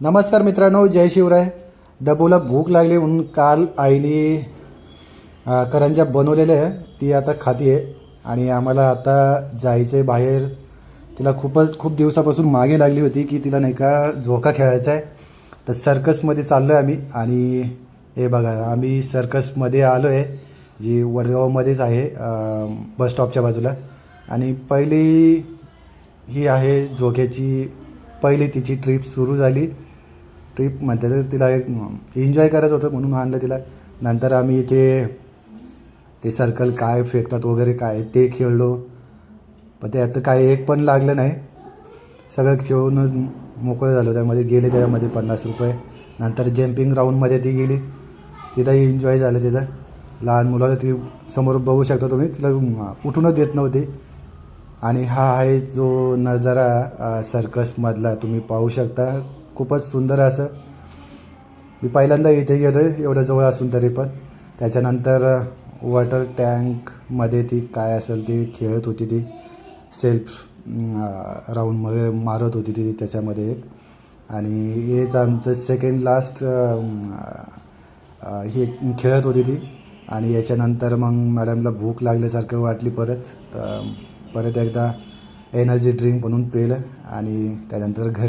नमस्कार मित्रांनो, जय शिवराय. डबूला भूक लागली म्हणून काल आईने करंज्या बनवलेल्या आहे, ती आता खाती आहे. आणि आम्हाला आता जायचं आहे बाहेर. तिला खूप दिवसापासून मागे लागली होती की तिला नाही का झोका खेळायचा आहे. तर सर्कसमध्ये चाललो आहे आम्ही. आणि हे बघा, आम्ही सर्कसमध्ये आलो आहे, जी वडगावमध्येच आहे, बस स्टॉपच्या बाजूला. आणि पहिली ही आहे झोक्याची पहिली तिची ट्रिप सुरू झाली. ट्रिप म्हणते तर तिला एक एन्जॉय करायचं होतं म्हणून आणलं तिला. नंतर आम्ही ते सर्कल काय फेकतात वगैरे काय ते खेळलो, पण ते आता काय एक पण लागलं नाही. सगळं खेळूनच मोकळं झालं. त्यामध्ये गेले त्यामध्ये 50 रुपये. नंतर जम्पिंग राऊंडमध्ये ती गेली, तिथंही एन्जॉय झालं तिचं. लहान मुलाला ती समोर बघू शकता तुम्ही, तिला उठूनच देत नव्हती. आणि हा आहे जो नजारा सर्कसमधला, तुम्ही पाहू शकता. खूपच सुंदर असं. मी पहिल्यांदा इथे गेलो आहे एवढ्या जवळ असून तरी पण. त्याच्यानंतर वॉटर टँकमध्ये ती काय असेल ते खेळत होती, ती सेल्फ राऊंड वगैरे मारत होती ती त्याच्यामध्ये एक. आणि हेच आमचं सेकंड लास्ट हे खेळत होती ती. आणि याच्यानंतर मग मॅडमला भूक लागल्यासारखं वाटली परत, तर परत एकदा एनर्जी ड्रिंक म्हणून पिलं आणि त्यानंतर घरी